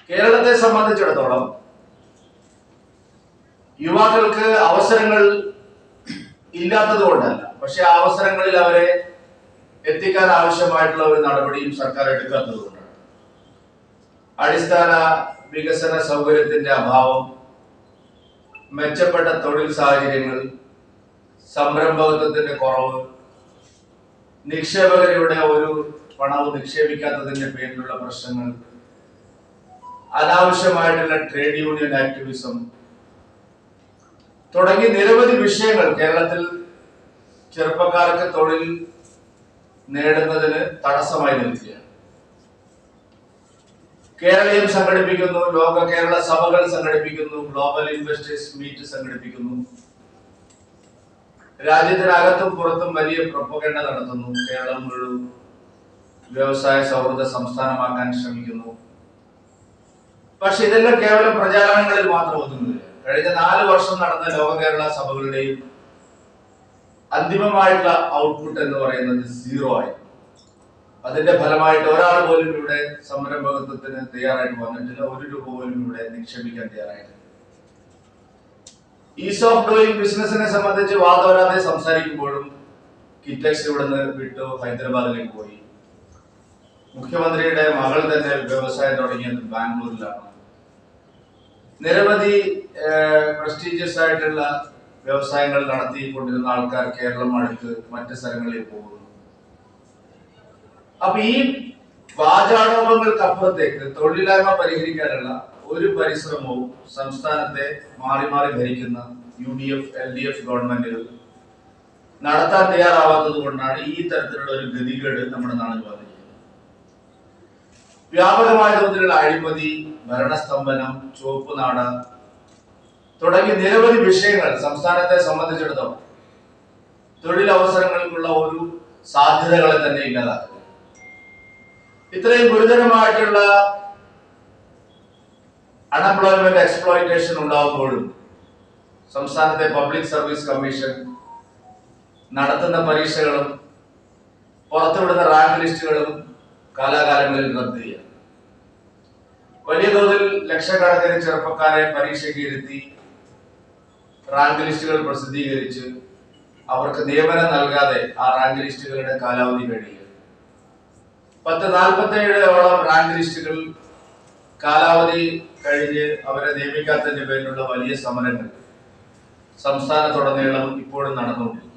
കേരളത്തെ സംബന്ധിച്ചിടത്തോളം യുവാക്കൾക്ക് അവസരങ്ങൾ ഇല്ലാത്തത് കൊണ്ടല്ല, പക്ഷെ ആ അവസരങ്ങളിൽ അവരെ എത്തിക്കാൻ ആവശ്യമായിട്ടുള്ള ഒരു നടപടിയും സർക്കാർ എടുക്കാത്തത് കൊണ്ടാണ്. അടിസ്ഥാന വികസന സൗകര്യത്തിന്റെ അഭാവം, മെച്ചപ്പെട്ട തൊഴിൽ സാഹചര്യങ്ങൾ, സംരംഭകത്വത്തിന്റെ കുറവ്, നിക്ഷേപകരുടെ ഒരു പണവും നിക്ഷേപിക്കാത്തതിന്റെ പേരിലുള്ള പ്രശ്നങ്ങൾ, അനാവശ്യമായിട്ടുള്ള ട്രേഡ് യൂണിയൻ ആക്ടിവിസം തുടങ്ങി നിരവധി വിഷയങ്ങൾ കേരളത്തിൽ ചെറുപ്പക്കാർക്ക് തൊഴിൽ നേടുന്നതിന് തടസ്സമായി നിൽക്കുകയാണ്. കേരളീയം സംഘടിപ്പിക്കുന്നു, ലോക കേരള സഭകൾ സംഘടിപ്പിക്കുന്നു, ഗ്ലോബൽ ഇൻവെസ്റ്റേഴ്സ് മീറ്റ് സംഘടിപ്പിക്കുന്നു, രാജ്യത്തിനകത്തും പുറത്തും വലിയ പ്രൊപ്പഗണ്ട നടത്തുന്നു, കേരളം ഒരു വ്യവസായ സൗഹൃദ സംസ്ഥാനമാക്കാൻ ശ്രമിക്കുന്നു. പക്ഷെ ഇതെല്ലാം കേവലം പ്രചാരണങ്ങളിൽ മാത്രം ഒതുങ്ങുന്നില്ല. കഴിഞ്ഞ 4 വർഷം നടന്ന ലോക കേരള സഭകളുടെയും അന്തിമമായിട്ടുള്ള ഔട്ട്പുട്ട് എന്ന് പറയുന്നത് 0 ആയിരുന്നു. അതിന്റെ ഫലമായിട്ട് ഒരാൾ പോലും ഇവിടെ സംരംഭകത്വത്തിന് തയ്യാറായിട്ട് വന്നിട്ടില്ല. 1 രൂപ പോലും ഇവിടെ നിക്ഷേപിക്കാൻ തയ്യാറായിട്ടില്ല. ഈസ് ഓഫ് ഡൂയിങ് ബിസിനസിനെ സംബന്ധിച്ച് വാദോരാതെ സംസാരിക്കുമ്പോഴും കിറ്റക്സ് ഇവിടുന്ന് വിട്ടു ഹൈദരാബാദിലേക്ക് പോയി. മുഖ്യമന്ത്രിയുടെ മകൾ തന്നെ വ്യവസായം തുടങ്ങിയത് ബാംഗ്ലൂരിലാണ്. നിരവധി പ്രസ്റ്റീജിയസ് ആയിട്ടുള്ള വ്യവസായങ്ങൾ നടത്തിക്കൊണ്ടിരുന്ന ആൾക്കാർ കേരളം അടുത്ത് മറ്റ് സ്ഥലങ്ങളിൽ പോകുന്നു. അപ്പൊ ഈ വാചാടോപങ്ങൾക്കപ്പുറത്തേക്ക് തൊഴിലില്ലായ്മ പരിഹരിക്കാനുള്ള ഒരു പരിശ്രമവും സംസ്ഥാനത്തെ മാറി മാറി ഭരിക്കുന്ന UDF, LDF ഗവൺമെന്റുകൾ നടത്താൻ തയ്യാറാവാത്തത് കൊണ്ടാണ് ഈ തരത്തിലുള്ള ഒരു ഗതികേട് നമ്മുടെ നാട്ടിൽ വന്നിരിക്കുന്നത്. വ്യാപകമായ തോതിലുള്ള അഴിമതി, ഭരണസ്തംഭനം, ചുവപ്പ് നാട തുടങ്ങി നിരവധി വിഷയങ്ങൾ സംസ്ഥാനത്തെ സംബന്ധിച്ചിടത്തോളം തൊഴിലവസരങ്ങൾക്കുള്ള ഒരു സാധ്യതകളെ തന്നെ ഇല്ലാതാക്കുക. ഇത്രയും ഗുരുതരമായിട്ടുള്ള അൺഎംപ്ലോയ്മെന്റ് എക്സ്പ്ലോയിറ്റേഷൻ ഉണ്ടാകുമ്പോഴും സംസ്ഥാനത്തെ പബ്ലിക് സർവീസ് കമ്മീഷൻ നടത്തുന്ന പരീക്ഷകളും പുറത്തുവിടുന്ന റാങ്ക് ലിസ്റ്റുകളും കാലാകാലങ്ങളിൽ റദ്ദ് ചെയ്യുക. വലിയ തോതിൽ ലക്ഷക്കണക്കിന് ചെറുപ്പക്കാരെ പരീക്ഷയ്ക്ക് ഇരുത്തി റാങ്ക് ലിസ്റ്റുകൾ പ്രസിദ്ധീകരിച്ച് അവർക്ക് നിയമനം നൽകാതെ ആ റാങ്ക് ലിസ്റ്റുകളുടെ കാലാവധി കഴിയുക. 47 റാങ്ക് ലിസ്റ്റുകൾ കാലാവധി കഴിഞ്ഞ് അവരെ നിയമിക്കാത്തതിന്റെ പേരിലുള്ള വലിയ സമരങ്ങൾ സംസ്ഥാനത്തുടനീളം ഇപ്പോഴും നടന്നുകൊണ്ടിരിക്കുന്നു.